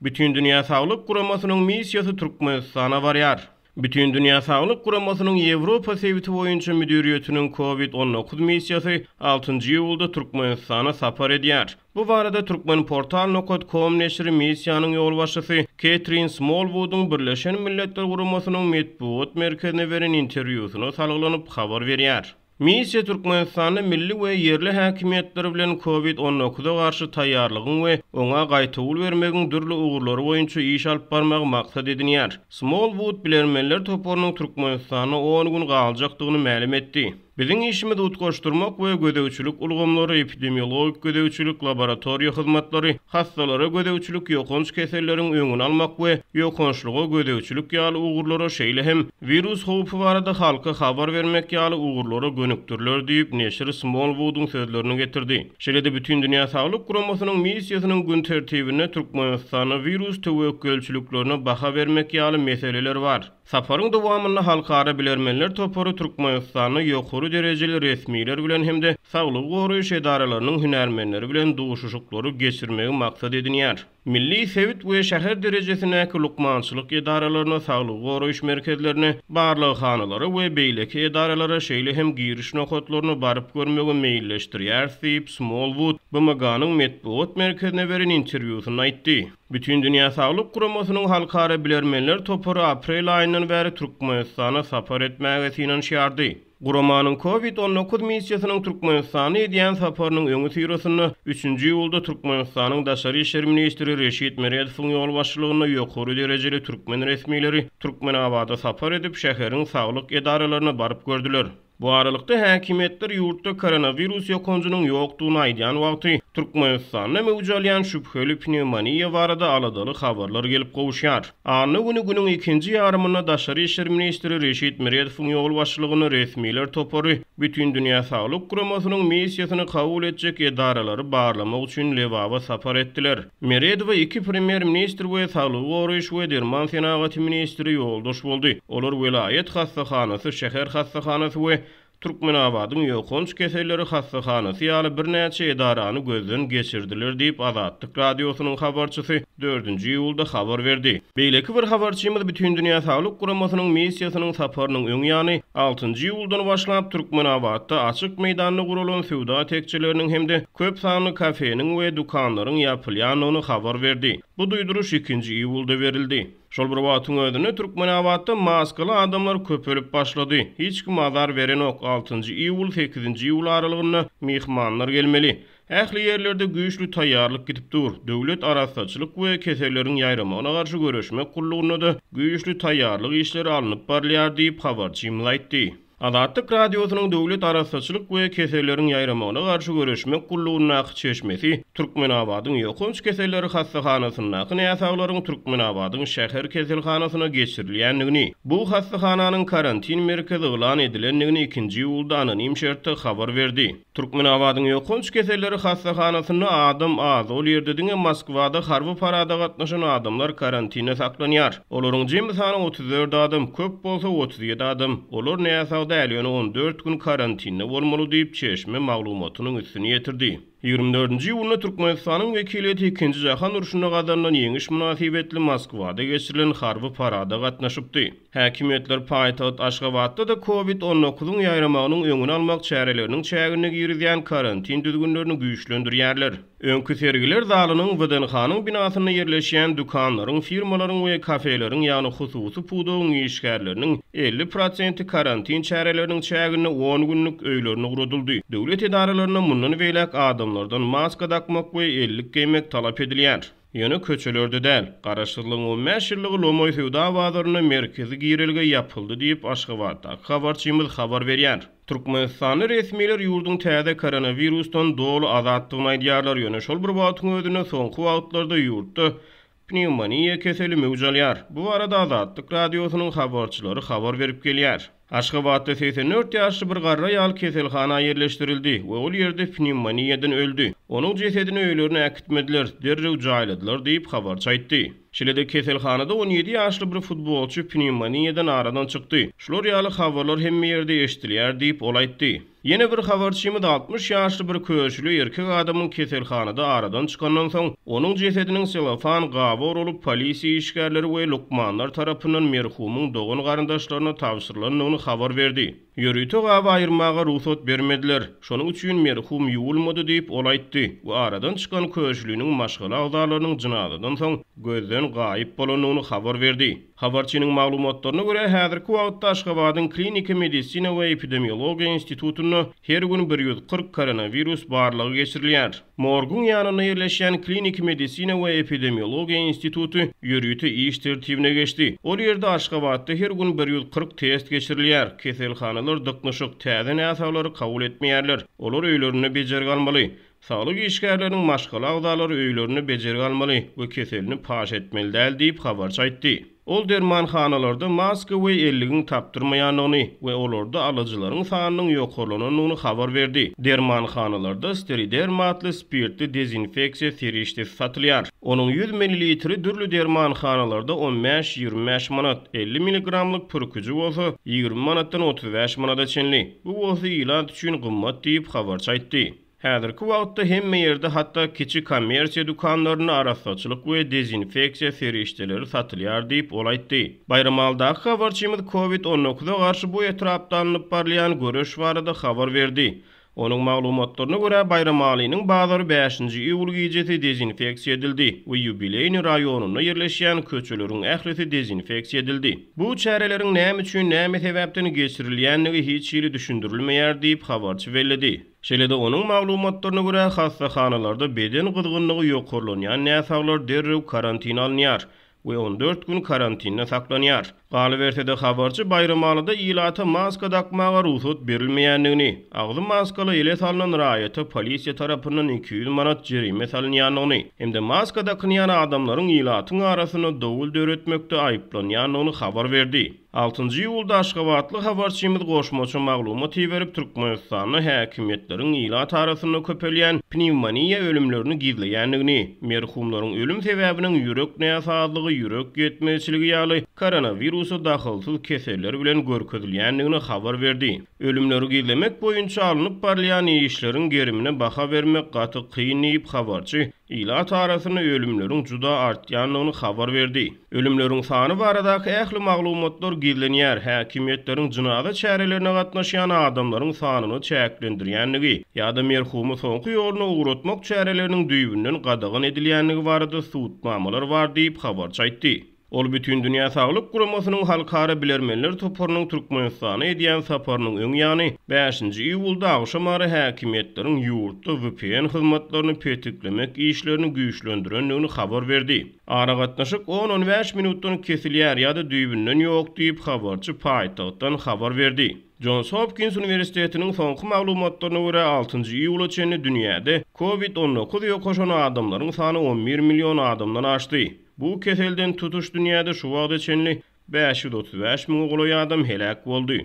Bütün Dünya Sağlık Guramasynyň missiýasy Türkmenistana barýar. Bütün Dünya Sağlık Guramasynyň Ýewropa Sewiti boýunça müdiriýetiniň COVID-19 missiýasy 6-njy ýylda Türkmenistana sapar edýär. Bu barada Türkmenportal.com neşri missiýanyň ýolbaşçysy Catherine Smallwood'un Birleşen Milletler Guramasynyň medeniýet merkezine beren interwýusyna salgylanyp habar berýär. Missiýa Türkmenistanyň milli we yerli häkimiýetleri bilen COVID-19'a garşy taýýarlygyň we oňa gaýtawul bermegiň dürli ugurlary boýunça iş alyp barmagy maksat edinýär. Smallwood bilermenler toporunyň Türkmenistana 10 gün galjakdygyny ma'lum etdi. Biziň işimiz utgaşdyrmak we gödäwçilik ulgamlary, epidemiologik gödäwçilik, laboratoriýa hyzmatlary, hastalara gödäwçilik, ýokunç keselleriň öňüni almak we ýokunçlyga gödäwçilik ýaly ugurlara şeýle hem virus howpy barada halka habar bermek ýaly ugurlara gönükdirler diýip neşri Smallwood'un sözlerini getirdi. Şeýle-de Bütün Dünya Sağlyk Guramasynyň missiýasynyň gün tertibine Türkmenistana virus tewekkelçiliklerine baha bermek ýaly meseleler bar. Saparyň dowamynda halkara bilermenler toporu Türkmenistany ýokary derejeli resmiler bilen hemde saglyk goraýyş edaralarynyň hünärmenleri bilen duşuşuklary geçirmegi maksat edinýär. Milli sewit we şäher derejesindäki lukmançylyk edaralaryna, saglyk goraýyş merkezlerine, barlyk hanalary we beýleki edaralara şeýle hem giriş nokatlaryna baryp görmegi meýilleşdirýär diýip Smallwood BMG'nyň medeniýet merkezine beren interwýusynda aýtdy. Bütün Dünya Sağlyk Guramasynyň halkara bilermenler toporu aprel aýyndan bäri Türkmenistana sapar etmäge synanýardy. Guramanyň COVID-19 missiýasynyň Türkmenistana edýän saparynyň öňü syrasyny 3-nji ýylda Türkmenistanyň Daşary işler ministri Reşit Meredowyň ýolbaşçylygyna ýokary derejeli türkmen resmileri Türkmenabada sapar edip şäheriň saglyk edaralaryna baryp gördüler. Bu aralykda häkimetler ýurtda koronavirus ýokunjunyň ýokdugyny aýdýan wagty Türkmenistanda mewjudalyan şüpheli pneumoniýa barada aladaly habarlar gelip gowuşýar. Any günüň ikinji ýarymynda Daşary işler ministri Reşit Meredowyň ýolbaşçylygyna resmiler topory Bütün Dünya Sağlyk Guramasynyň missiýasyny kabul etjek edaralary barlamak üçin Lewaba sapar etdiler. Meredow iki premier ministr we saglyk goraýyş we derman senagaty ministri ýoldaş boldy. Olar welaýet hastahanasy, şäher hastahanasy we Türkmenabadyň ýokunç keselleri hastahanasy ýaly birnäçe edarany gözden geçirdiler diýip Azatlyk radiosynyň habarçysy 4-nji ýylda habar berdi. Beýleki bir habarçymyz Bütün Dünya Sağlyk Guramasynyň missiýasynyň saparynyň öňü ýany 6-njy ýyldan başlap Türkmenabadda açyk meýdanda gurulan sowda tekçileriniň hemde köp sanly kafeniň we dukanlaryň ýapylýanyny habar berdi. Bu duýduruş 2-nji ýylda berildi. Şol bir wagtyň özünde Türkmenabadda maskaly adamlar köpelip başlady. Hiç kim azar berenok. 6-njy ýyl 8-nji ýyl aralygynda mehmanlar gelmeli. Ähli ýerlerde güýçli taýýarlyk gidip dur. Döwlet arasaçylyk we keseleriň ýaýramagyna garşy görüşmek gullugyna da güýçli taýýarlyk işleri alınıp barlýar diýip habarçymyz aýtdy. Azatlyk radiosynyň döwlet arasaçylyk we keseleriň ýaýramagyna garşy görüşmek gullugyna çeşmesi Türkmenabadyň ýokunç keselleri hastahanasyna näsaglaryň Türkmenabadyň şäher keselhanasyna geçirilýändigini, bu hastahananyň karantin merkezi elan edilendigini 2-nji ýylda anonim şertde habar berdi. Türkmenabadyň ýokunç keselleri hastahanasyna adam az ol ýerde diňe Moskwada harby parada gatnaşan adamlar karantinde saklanýar. Olaryň jemgy sany 34 adam, köp bolsa 37 adam. Olar näsagda ýöne 14 gün karantinde bolmaly diýip çeşme maglumatynyň üstüne ýetirdi. 24-nji ýylda Türkmenistanyň wekileti 2-nji jahan uruşyna gadarlan ýeňiş münasibetli Moskwada geçirilen harby parada gatnaşypdy. Häkimetler paýtagat Aşgabatda da COVID-19 ýaýramagynyň öňüni almak çäreleriniň çägine girýän karantin düzgünlerini güýçlendirýärler. Öňkü sergiler zalynyň WDNH-nyň binasyna ýerleşýän dukanlaryň, firmalaryň we kafeleriň ýani hususy pudowyň işgärleriniň 50% karantin çäreleriniň çägine 10 günlük öýlerini guradyldy. Döwlet edaralaryna mundan beýlek adamlardan maska takmak we ellik giymek talap edilýär. Ýöne köçelerde däl, garaşdyrlygyň 15 ýyllygy Lomoy sowda bazaryna merkezi girilge ýapyldy diýip Aşgabatda habarçymyz habar berýär. Türkmenistany resmiler ýurdun täze koronavirusdan dolu azatlygyny aýdýarlar. Ýöne şol bir wagtyň özüne soňky wagtlarda ýurtda pneumoniýa keseli mewjudalýar. Bu arada Azatlyk radiosynyň habarçylary habar berip gelýär. Aşgabatda 84 ýaşly bir garra ýaly keselhana ýerleşdirildi we ol ýerde pneumoniýadan öldü. Onuň jesedini öýlerini äkitmediler, derrew jaýladylar diýip habarçy aýtdy. Şilede keselhanada 17 ýaşly bir futbolçy pneumoniýadan aradan çykdy. Şular ýaly habarlar hemme ýerde eşdilýär diýip ol aýtdy. Yine bir habarçymyz 60 ýaşly bir köşlü erkek adamyň keselhanada aradan çykandan soň onuň jesediniň selofan gaby olup polisiýa işgärleri we lukmanlar tarapyndan merhumyň dogan garandaşlaryna tapşyrylanyny habar berdi. Ýörüýte gaby aýyrmaga ruhsat bermediler. Şonuň üçin merhum ýuwulmady diýip ol aýtdy. We aradan çykan köşlüniň maşgala agdalarynyň jynazadan soň gözden gaýyp bolanyny habar berdi. Habarçynyň maglumatlaryna görä häzirki wagtda Aşgabatyň Klinika Medisina we Epidemiologiya institutuny her gün 140 koronavirus barlygy geçirilýär. Morgun ýanyna ýerleşen Klinika Medisina we Epidemiologiya institutu ýörüýte iş tertibine geçdi. Ol ýerde Aşgabatda her gün 140 test geçirilýär. Keselhanalar dıknyşyk täze näsawlary kabul etmeýärler. Olar öýlerini bejerip almaly. Sağlyk işgärleriniň maşgala agdalary öýlerini bejerip almaly we keselini paş etmeli däl diýip habarçy aýtdy. Ol dermanhanalarda maska we elligin tapdyrmaýanyny we olarda alyjylaryň sanynyň ýokurlanyny habar berdi. Dermanhanalarda steriderm atly spirtli dezinfeksiýa serişdi satylýar. Onuň 100 ml dürli dermanhanalarda 15-25 manat, 50 mg pürküji bolsa 20 manatdan 35 manata çenli. Bu bolsa ilat üçin gymmat diýip habarçy aýtdy. Häzirki wagtda hemme ýerde hatda kiçik kommersiýa dukanlaryna arasaçylyk we dezinfeksiýa serişdeleri satylýar diýip ol aýtdy. Bayramaldaky habarçymyz COVID-19-a garşy bu etrapda alınıp barlayan göreş barada habar berdi. Onuň maglumatlaryna görä Bayramalynyň bazary 5-nji iýul gecesi dezinfeksiýa edildi we Ýubileyni raýonuna ýerleşýän köçeleriň ählisi dezinfeksiýa edildi. Bu çäreleriň näme üçin, näme sebäpden geçirilýänligi hiç ýeri düşündirilmeýär diýip habarçy bellädi. Şeýle-de onuň maglumatlaryna görä hastaxanalarda beden gyzgynlygy ýokurlanýan näsawlar derrew karantina alınýar we 14 gün karantinde saklanýar. Galy bersede habarçy Bayramalyda ilata maska takmaga ruhsat berilmeýändigini, agzy maskala ele salynan raýata polisiýa tarapyndan 200 manat jerime salynýanyny, hemde maska takynýan adamlaryň ilatyň arasyna dowul döretmekde aýyplanýanyny habar berdi. 6-njy ýylda Aşgabatly habarçymyz goşmaçy maglumat berip Türkmenistanyň häkimetleriň ilat arasyna köpelýän pneumoniýa ölümlerini gizleýändigini, merhumlaryň ölüm sebäbiniň ýürek näsazlygy, ýürek ýetmezçiligi ýaly koronavirusa dahylsyz keseller bilen görkezilýändigini habar berdi. Ölümleri gizlemek boýunça alınıp barlayan işleriň gerimine baha vermek gaty kıyın diýip habarçy ilat arasyna ölümleriň juda artýanyny habar berdi. Ölümleriň sany baradaky ähli maglumatlar gizlenýär. Häkimetleriň jynaza çärelerine gatnaşýan adamlaryň sanyny çäklendirýänligi ýa-da merhumy soňky ýoluna uğratmak çäreleriniň düýbünden gadagyn edilýänligi barada suwutmamalar bar diýip habarçy aýtdy. Ol bütün Dünya Sağlyk Guramasynyň halkara bilermenler toparynyň Türkmenistana edýän saparynyň öň ýany 5-nji iýulda agşamary häkimetleriň ýurtda VPN hyzmatlaryny petiklemek işlerini güýçlendirendigini habar berdi. Ara gatnaşyk 10-15 minutdan kesilýär ýa-da düýbünden ýok diýip habarçy paýtagtdan habar berdi. Johns Hopkins Üniversitetiniň soňky maglumatlaryna görä 6-njy iýula çenli dünýäde COVID-19 ýokaşan adamlaryň sany 11 million adamdan aşdy. Bu keselden tutuş dünýäde şu wagtda çenli 535 000 goly adam helak boldy.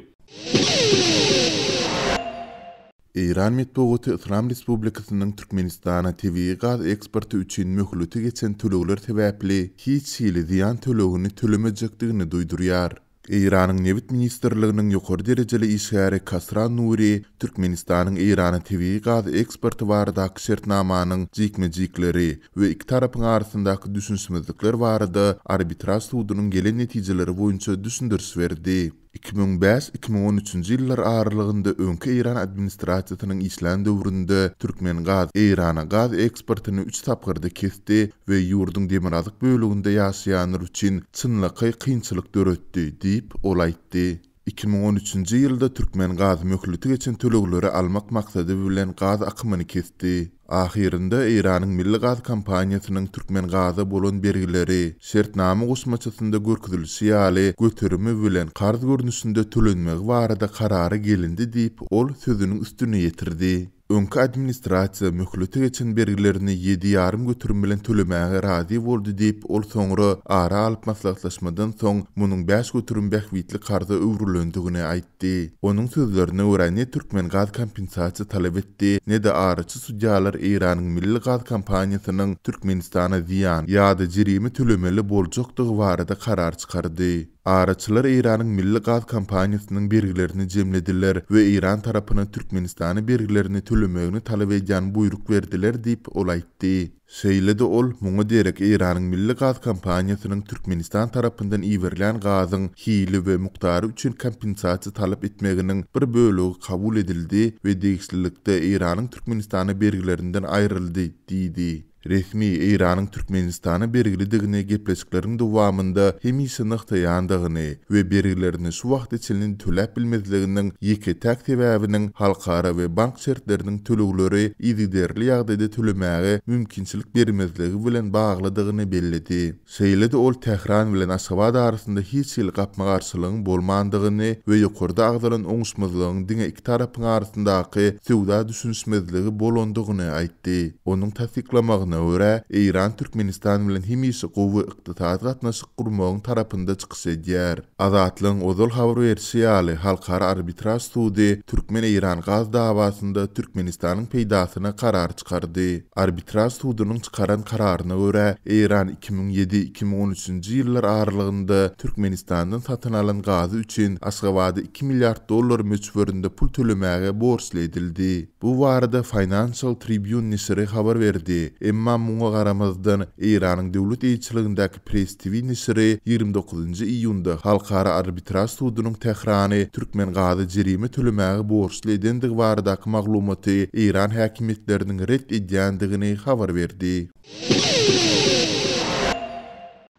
İran Metbuaty İslam Respublikasynyň Türkmenistana TV gaz eksporty üçin möhleti geçen tölegler sebäpli hiç ýyly ziýan tölegini tölemejekdigini duýdurýar. İran'ın Nevit Ministerliğinin yukarı dereceli işgari Kasran Nuri, Türkmenistan'ın İran'a TV gaz eksportu varadaki şertnamanın jikme-jikleri ve iki tarafın arasındaki düşünsüzlükler varada arbitraj suudunun gelen neticeleri boyunca düşündürüş verdi. 2005-2013 yıllar aralığında önkü İran administrasiyasynyň işlän döwründe Türkmen gaz İran'a gaz eksportunu 3 tapgyrda kesdi ve ýurdun demirazyk bölügünde ýaşaýanlar üçin çynlaky kynçylyk döretdi diýip ol aýtdy. 2013-nji ýylda Türkmen gaz möhleti geçen tölegleri almak maksady bilen gaz akymyny kesdi. Ahirinde İran'ın milli gaz kampanyasının Türkmen gaza bolan bergileri şertname gusmaçysynda görkezilýär ýaly göterimi bilen karz görnüşinde tölenmek barada karary gelindi diýip ol sözünün üstüne ýetirdi. Öňkü administrasiýa möhleti geçen bergilerini 7,5 götürüm bilen tölemäge razy boldy diýip ol soňra ara alyp maslahatlaşmadan soň munyň 5 götürüm bähwitli karza öwrülendigini aýtdy. Onuň sözlerine görä ne Türkmen gaz kompensasiýa talap etdi, ne de araçy suçjalar Iranyň milli gaz kampaniýasynyň Türkmenistana ziýan ýa-da jerimi tölemeli boljakdygy barada karar çykardy. Araçylar Iranyň milli gaz kampaniýasynyň bergilerini jemlediler we Iran tarapyna Türkmenistany bergilerini tölemegini talap edýän buyruk berdiler diýip ol aýtdy. Şeýle-de ol muňa derek Iranyň milli gaz kampaniýasynyň Türkmenistan tarapyndan iwerilen gazyň hili we muktary üçin kompensasiýa talap etmeginiň bir bölegi kabul edildi we degişlilikde Iranyň Türkmenistana bergilerinden aýryldy diýdi. Resmi Iranyň Türkmenistana bergilidigini gepleşikleriň dowamında hemişe nyktaýandygyny we bergilerini şu wagt içinde töläp bilmezliginiň ýeke täk sebäbiniň halkara we bank şertleriniň tölegleri iziderli ýagdaýda tölemäge mümkinçilik bermezligi bilen baglydygyny bellidi. Şeýle-de ol Tehran bilen Aşgabat arasynda hiç ýyl gapma garşylygyň bolmandygyny we ýokarda agdaran oňuşmazlygyň diňe iki tarapyň arasyndaky sowda düşünşmezligi bolandygyny aýtdy. Onuň tasdiklamagyna görä Iran Türkmenistan bilen hemişe gowy ykdysat gatnaşyk gurmagyň tarapynda çykyş edýär. Azatlygyň ozal habar berýär, halkara arbitraj sudy Türkmen-Iran gaz dawasynda Türkmenistanyň peýdasyna karar çykardy. Arbitraj sudynyň çykaran kararyna görä Iran 2007-2013-nji ýyllar aralygynda Türkmenistandan satyn alan gazy üçin Aşgabada $2 milyard möçberinde pul tölemäge borçly edildi. Bu barada Financial Tribune nesiri habar berdi. Emma muňa garamazdan Iranyň döwlet eýçiligindäki Press TV nesiri 29-njy iýunda halkara arbitraj sudynyň Tehrany Türkmen gazy jerimi tölemäge borçly edendigi baradaky maglumaty Iran häkimetleriniň ret edýändigini habar berdi.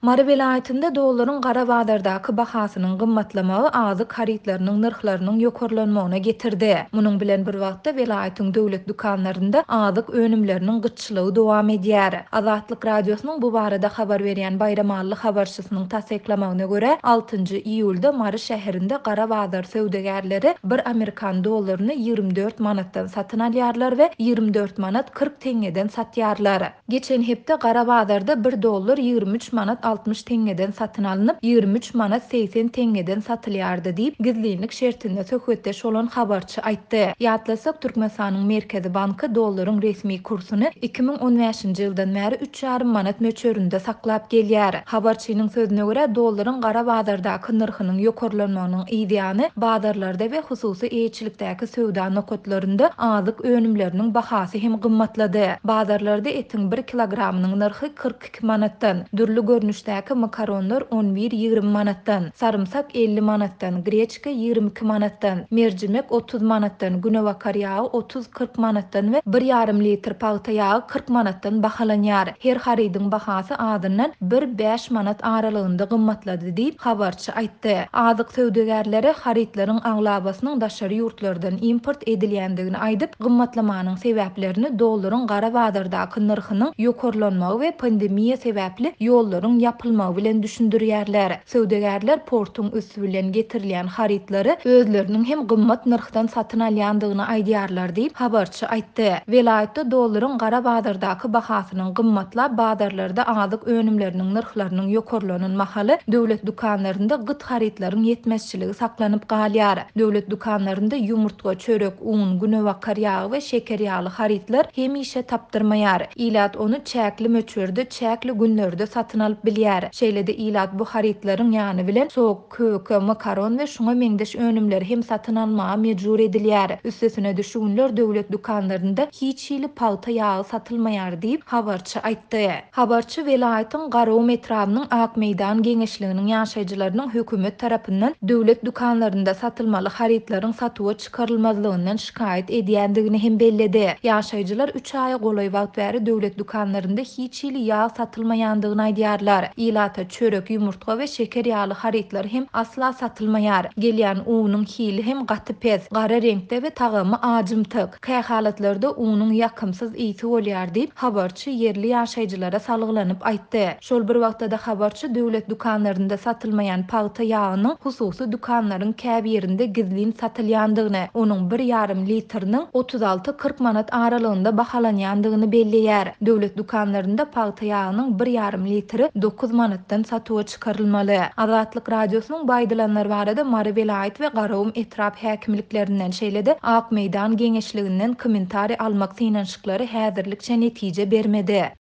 Mary welaýatynda dollaryň gara badardaky bahasynyň gymmatlamagy azyk haritlarynyň narhlarynyň ýokarlanmagyna getirdi. Munyň bilen bir wagtda welaýatyň döwlet dukanlarynda azyk önümleriniň gyçylygy dowam edýär. Azatlyk radiosynyň bu barada habar berýän Bayramally habarçysynyň tasdiklamagyna görä 6-njy iýulda Mary şäherinde gara badar söwdegärleri 1 Amerikan dollaryny 24 manatdan satyn alýarlar we 24 manat 40 teňeden satýarlar. Geçen hepde gara badarda 1 dollar 23 manat 60 teňeden satyn alınıp 23 manat 80 teňeden satylýardy diýip gizlilik şertinde söhbetdeş bolan habarçy aýtdy. Ýatlasak Türkmenistanyň Merkezi Banky dollaryň resmi kursuny 2015-nji ýyldan bäri 3,5 manat möçberinde saklap gelýär. Habarçynyň sözüne görä dollaryň gara badardaky narhynyň ýokarlanmagynyň ideýany badarlarda we hususy eýçilikdäki söwda nokatlarynda azyk önümleriniň bahasy hem gymmatlady. Badarlarda etiň 1 kilogramynyň narhy 42 manatdan, dürli görnüşdäki makaronlar 11-20 manatdan, sarımsak 50 manatdan, greçka 22 manatdan, mercimek 30 manatdan, günewakar ýagy 30-40 manatdan we 1,5 litr palta ýagy 40 manatdan bahalanýar. Her haridyň bahasy adyndan 1-5 manat aralygynda gymmatlady diýip habarçy aýtdy. Azyk söwdegärleri haritlaryň aglabasynyň daşary ýurtlardan import edilýändigini aýdyp, gymmatlamanyň sebäplerini dollaryň gara badardaky narhynyň ýokarlanmagy we pandemiýa sebäpli ýollaryň yapylmagy bilen düşündirýärler. Söwdegärler portun üstü bilen getirilýän haritlary özleriniň hem gymmat narhdan satyn alýandygyny aýdýarlar diýip habarçy aýtdy. Welaýatda dollaryň gara badardaky bahasynyň gymmatlap badarlarda azyk önümleriniň narhlarynyň ýokarlanmaly döwlet dukanlarynda gyt haritlaryň ýetmezçiligi saklanyp galýar. Döwlet dukanlarynda ýumurtga, çörek, un, günewakar ýagy we şeker ýaly haritlar hemişe tapdyrmaýar. Ilat onu çäkli möçberde, çäkli günlerde satyn alyp bilýär. Şeýle-de ilat bu haritlaryň ýany bilen soğuk, köke, makaron we şuňa meňdeş önümleri hem satyn almaga mejbur edilýär. Üstesine düşünler döwlet dukanlarynda hiç ýyly palta ýagy satylmaýar diýip habarçy aýtdy. Habarçy welaýatyň Garow metrawynyň Ak Meýdan geňeşliginiň ýaşaýjylarynyň hökümet tarapyndan döwlet dukanlarynda satylmaly haritlaryň satyga çykarylmazlygyndan şikayet edýändigini hem belledi. Ýaşaýjylar 3 ay golay wagt bäri döwlet dukanlarynda hiç ýyly ýag satylmaýandygyny aýdýarlar. satylýar. Ilata çörek, yumurtka we şeker ýaly haritler hem asla satylmaýar. Gelýän unyň hili hem gaty pes, gara reňkde we tagamy ajymtyk. Käy halatlarda unyň ýakymsyz ýiti bolýar diýip habarçy yerli ýaşaýjylara salyglanyp aýtdy. Şol bir wagtda habarçy döwlet dukanlarynda satylmaýan paýta ýagynyň hususy dukanlaryň käbi ýerinde gizlin satylýandygyny, onuň 1,5 litriniň 36-40 manat aralygynda bahalanýandygyny belliýär. Döwlet dukanlarynda paýta ýagynyň 1,5 litri 9 manatdan satyğa çykarylmaly. Azatlyk radiosynyň baýdylanlar barada Mary Velayt we Garawum etrap häkimliklerinden şeýledi. Ak meýdan geňeşliginden kommentari almak synanşyklary häzirlikçe netije bermedi.